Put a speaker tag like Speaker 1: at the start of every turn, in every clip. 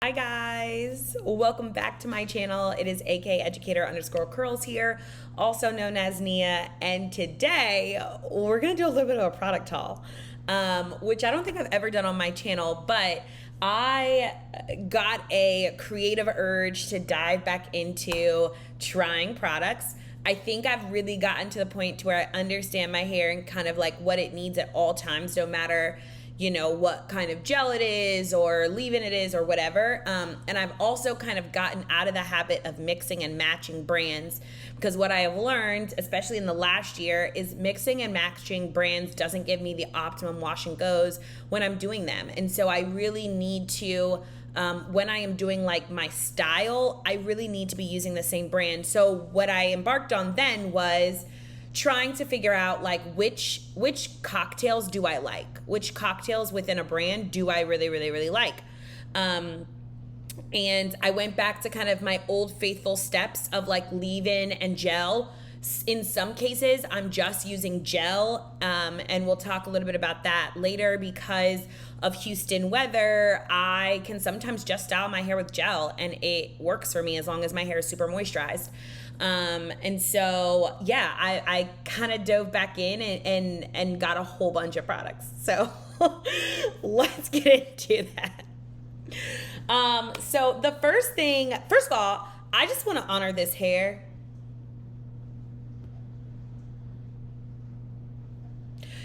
Speaker 1: Hi guys, welcome back to my channel. It is AK Educator _curls here, also known as Nia, and today we're gonna do a little bit of a product haul, which I don't think I've ever done on my channel, but I got a creative urge to dive back into trying products. I think I've really gotten to the point to where I understand my hair and kind of like what it needs at all times, no matter what kind of gel it is or leave-in it is or whatever. And I've also kind of gotten out of the habit of mixing and matching brands, because what I have learned, especially in the last year, is mixing and matching brands doesn't give me the optimum wash and goes when I'm doing them. And so I really need to, when I am doing like my style, I really need to be using the same brand. So what I embarked on then was trying to figure out like which cocktails do I like, which cocktails within a brand do I really like. And I went back to kind of my old faithful steps of like leave-in and gel. In some cases, I'm just using gel, and we'll talk a little bit about that later. Because of Houston weather, I can sometimes just style my hair with gel, and it works for me as long as my hair is super moisturized. And so, yeah, I kind of dove back in and got a whole bunch of products. So let's get into that. So the first of all, I just want to honor this hair.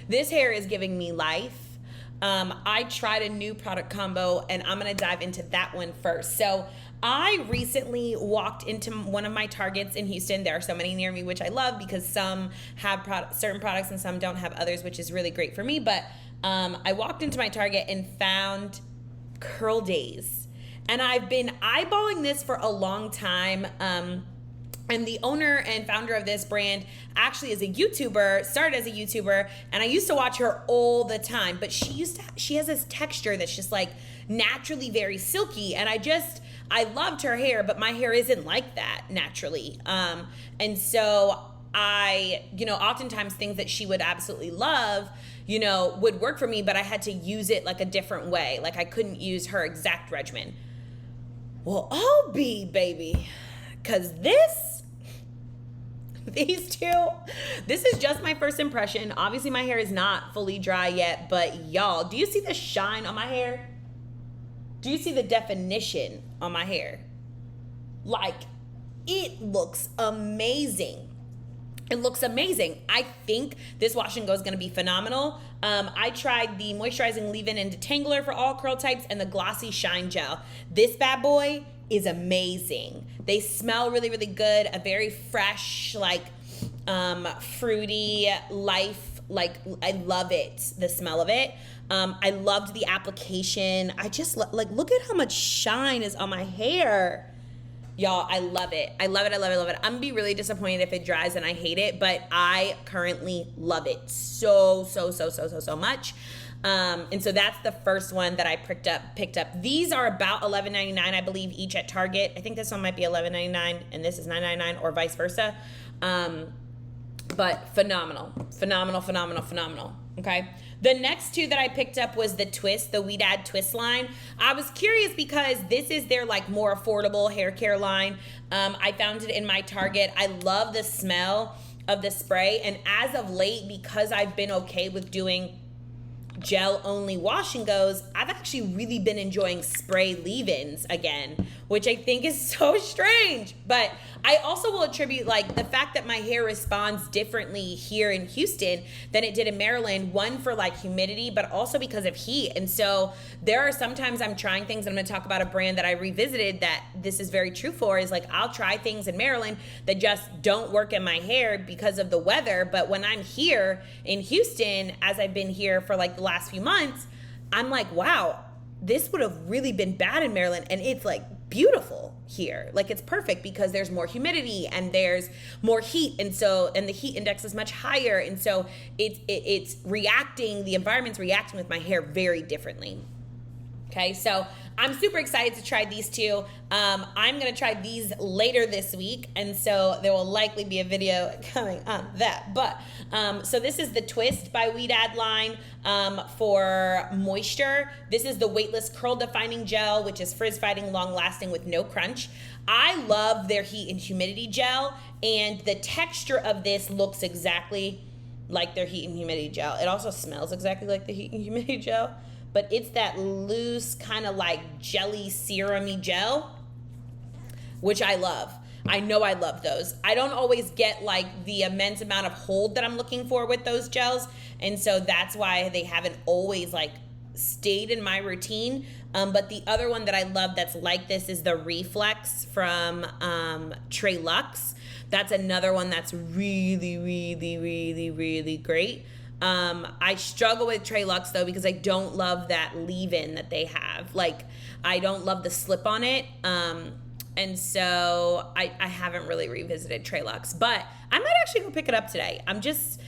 Speaker 1: This hair is giving me life. I tried a new product combo, and I'm going to dive into that one first. So I recently walked into one of my Targets in Houston. There are so many near me, which I love because some have certain products and some don't have others, which is really great for me. But I walked into my Target and found curlz. And I've been eyeballing this for a long time. And the owner and founder of this brand actually is a YouTuber, started as a YouTuber, and I used to watch her all the time. But she has this texture that's just like naturally very silky, and I loved her hair, but my hair isn't like that naturally. And so oftentimes things that she would absolutely love, would work for me, but I had to use it like a different way. Like I couldn't use her exact regimen. Well, I'll be, baby, because these two, this is just my first impression. Obviously my hair is not fully dry yet, but y'all, do you see the shine on my hair? Do you see the definition on my hair? Like, it looks amazing. It looks amazing. I think this wash and go is going to be phenomenal. I tried the moisturizing leave-in and detangler for all curl types and the glossy shine gel. This bad boy is amazing. They smell really good. A very fresh, like fruity life. Like I love it. The smell of it. I loved the application. I just look at how much shine is on my hair. Y'all, I love it. I love it. I'm gonna be really disappointed if it dries and I hate it, but I currently love it so much. And so that's the first one that I picked up. These are about $11.99, I believe, each at Target. I think this one might be $11.99 and this is $9.99, or vice versa. But phenomenal. Okay. The next two that I picked up was the We Dad Twist line. I was curious because this is their like more affordable hair care line. I found it in my Target. I love the smell of the spray. And as of late, because I've been okay with doing gel only wash and goes, I've actually really been enjoying spray leave-ins again, which I think is so strange. But I also will attribute like the fact that my hair responds differently here in Houston than it did in Maryland, one for like humidity, but also because of heat. And so there are sometimes I'm trying things, and I'm going to talk about a brand that I revisited that this is very true for, is like I'll try things in Maryland that just don't work in my hair because of the weather. But when I'm here in Houston, as I've been here for like the last few months, I'm like, wow, this would have really been bad in Maryland, and it's like beautiful here. Like it's perfect because there's more humidity and there's more heat, and the heat index is much higher, and so it's reacting, the environment's reacting with my hair very differently. Okay, so I'm super excited to try these two. I'm going to try these later this week, and so there will likely be a video coming on that. But so this is the Twist by Weedad line for moisture. This is the weightless curl defining gel, which is frizz fighting, long lasting with no crunch. I love their heat and humidity gel, and the texture of this looks exactly like their heat and humidity gel. It also smells exactly like the heat and humidity gel, but it's that loose kind of like jelly serum-y gel, which I love. I know I love those. I don't always get like the immense amount of hold that I'm looking for with those gels, and so that's why they haven't always like stayed in my routine. But the other one that I love that's like this is the Reflex from Trey Luxe. That's another one that's really, really, really, really great. I struggle with Trey Luxe though because I don't love that leave-in that they have. Like, I don't love the slip on it. And so I haven't really revisited Trey Luxe, but I might actually go pick it up today. I'm just,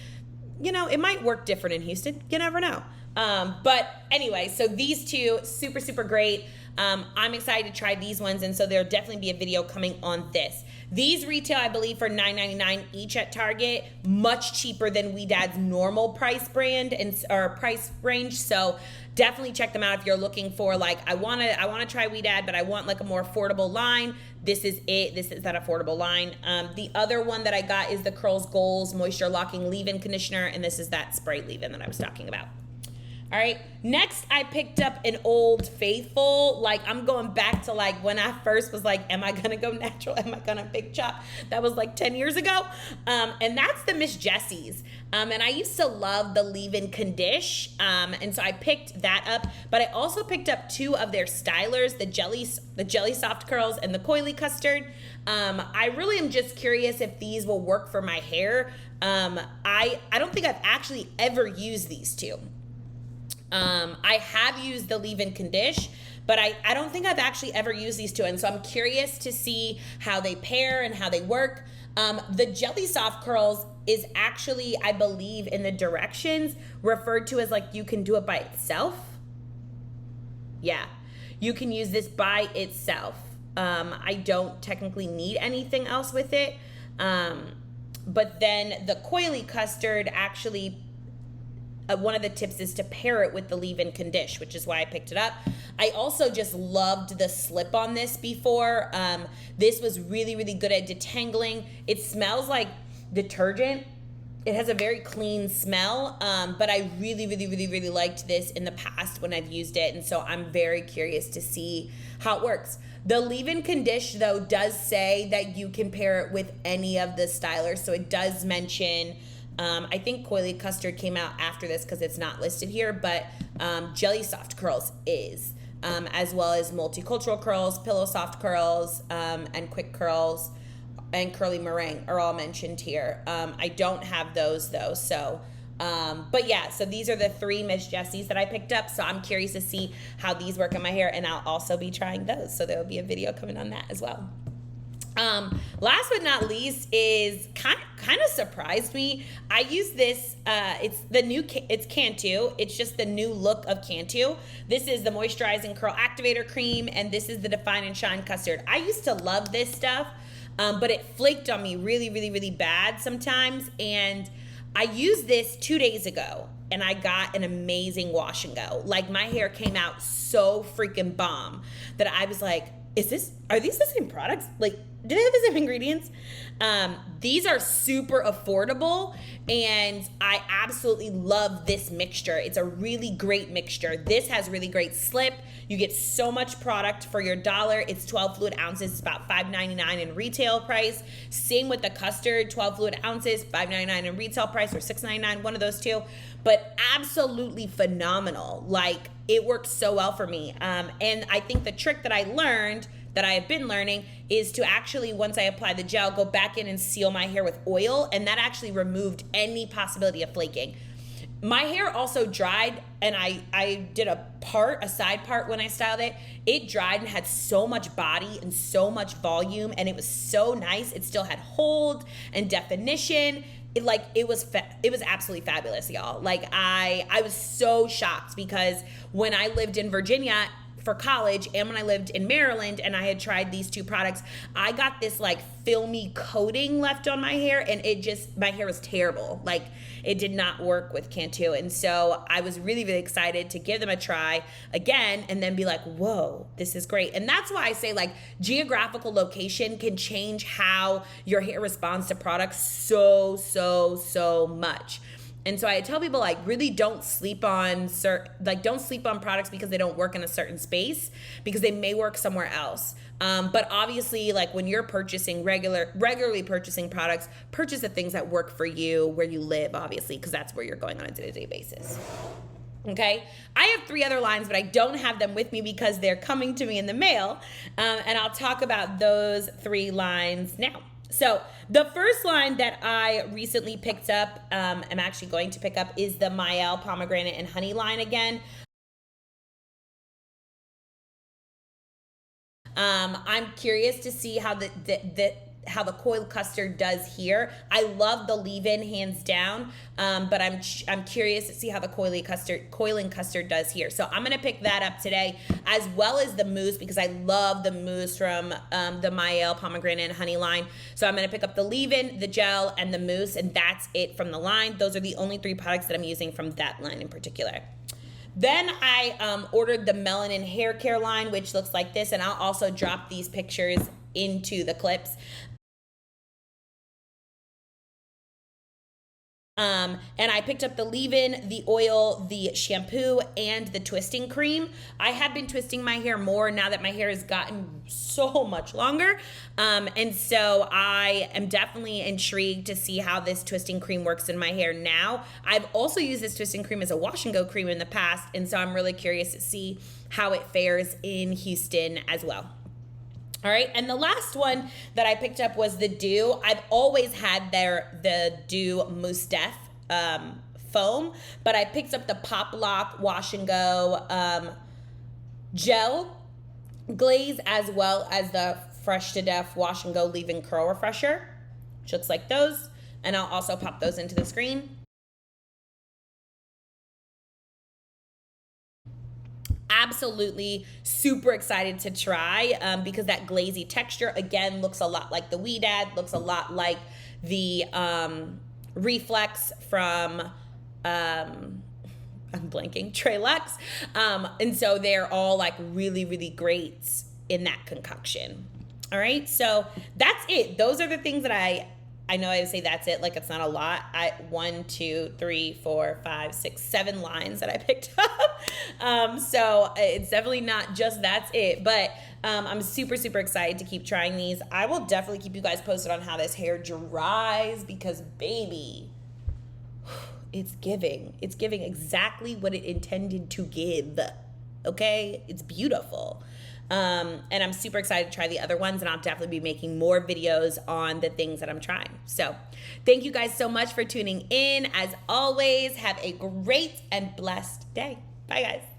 Speaker 1: it might work different in Houston. You never know. But anyway, so these two, super, super great. I'm excited to try these ones, and so there'll definitely be a video coming on this. These retail, I believe, for $9.99 each at Target, much cheaper than Weedad's normal price brand or price range. So definitely check them out if you're looking for like, I want to try Weedad, but I want like a more affordable line. This is it. This is that affordable line. The other one that I got is the curlz Goals Moisture Locking Leave-In Conditioner, and this is that spray leave-in that I was talking about. All right, next I picked up an Old Faithful. Like, I'm going back to like when I first was like, am I gonna go natural? Am I gonna big chop? That was like 10 years ago. And that's the Miss Jessie's. And I used to love the leave-in condish. And so I picked that up, but I also picked up two of their stylers, the Jelly Soft Curls and the Coily Custard. I really am just curious if these will work for my hair. I don't think I've actually ever used these two. I have used the leave-in condish, but I don't think I've actually ever used these two, and so I'm curious to see how they pair and how they work. The Jelly Soft Curls is actually, I believe, in the directions referred to as like you can do it by itself. Yeah, you can use this by itself. I don't technically need anything else with it. But then the Coily Custard actually, one of the tips is to pair it with the leave-in condish, which is why I picked it up. I also just loved the slip on this before. This was really, really good at detangling. It smells like detergent. It has a very clean smell, but I really, really, really, really liked this in the past when I've used it, and so I'm very curious to see how it works. The leave-in condish, though, does say that you can pair it with any of the stylers, so it does mention, I think Coily Custard came out after this because it's not listed here, but Jelly Soft Curls is, as well as Multicultural Curls, Pillow Soft Curls, and Quick Curls, and Curly Meringue are all mentioned here. I don't have those though, so, but yeah, so these are the three Miss Jessie's that I picked up, so I'm curious to see how these work on my hair, and I'll also be trying those, so there will be a video coming on that as well. Last but not least is kind of surprised me. I use this, it's Cantu. It's just the new look of Cantu. This is the Moisturizing Curl Activator Cream, and this is the Define and Shine Custard. I used to love this stuff, but it flaked on me really, really, really bad sometimes, and I used this 2 days ago, and I got an amazing wash and go. Like, my hair came out so freaking bomb that I was like, are these the same products? Like, do they have the same ingredients? These are super affordable, and I absolutely love this mixture. It's a really great mixture. This has really great slip. You get so much product for your dollar. It's 12 fluid ounces. It's about $5.99 in retail price. Same with the custard, 12 fluid ounces, $5.99 in retail price, or $6.99, one of those two. But absolutely phenomenal. Like, it works so well for me. And I think the trick that I learned, that I have been learning, is to actually, once I apply the gel, go back in and seal my hair with oil, and that actually removed any possibility of flaking. My hair also dried, and I did a side part when I styled it. It dried and had so much body and so much volume, and it was so nice. It still had hold and definition. It was absolutely fabulous, y'all. Like, I was so shocked because when I lived in Virginia, for college and when I lived in Maryland and I had tried these two products, I got this like filmy coating left on my hair, and my hair was terrible. Like, it did not work with Cantu. And so I was really, really excited to give them a try again and then be like, whoa, this is great. And that's why I say, like, geographical location can change how your hair responds to products so much. And so I tell people, like, really don't sleep on products because they don't work in a certain space, because they may work somewhere else. But obviously, like, when you're purchasing regularly purchasing products, purchase the things that work for you where you live, obviously, because that's where you're going on a day-to-day basis. Okay, I have 3 other lines, but I don't have them with me because they're coming to me in the mail. And I'll talk about those 3 lines now. So the first line that I recently picked up, I'm actually going to pick up, is the Mael pomegranate and honey line again. I'm curious to see how the coiled custard does here. I love the leave-in hands down, but I'm curious to see how the coiling custard does here. So I'm gonna pick that up today, as well as the mousse, because I love the mousse from the Mael pomegranate and honey line. So I'm gonna pick up the leave-in, the gel, and the mousse, and that's it from the line. Those are the only 3 products that I'm using from that line in particular. Then I ordered the melanin hair care line, which looks like this, and I'll also drop these pictures into the clips. And I picked up the leave-in, the oil, the shampoo, and the twisting cream. I have been twisting my hair more now that my hair has gotten so much longer. And so I am definitely intrigued to see how this twisting cream works in my hair now. I've also used this twisting cream as a wash and go cream in the past, and so I'm really curious to see how it fares in Houston as well. All right, and the last one that I picked up was the Dew. I've always had the Dew Mousse Def foam, but I picked up the Pop Lock Wash and Go gel glaze, as well as the Fresh to Death Wash and Go Leave-In Curl Refresher, which looks like those, and I'll also pop those into the screen. Absolutely super excited to try because that glazy texture, again, looks a lot like the Weedad, looks a lot like the Reflex from, I'm blanking, Trey Lux. And so they're all like really, really great in that concoction. All right, so that's it. Those are the things that I know I would say that's it, like it's not a lot. 1, 2, 3, 4, 5, 6, 7 lines that I picked up. So it's definitely not just that's it, but I'm super, super excited to keep trying these. I will definitely keep you guys posted on how this hair dries, because baby, it's giving exactly what it intended to give. Okay, it's beautiful. And I'm super excited to try the other ones, and I'll definitely be making more videos on the things that I'm trying. So thank you guys so much for tuning in. As always, have a great and blessed day. Bye, guys.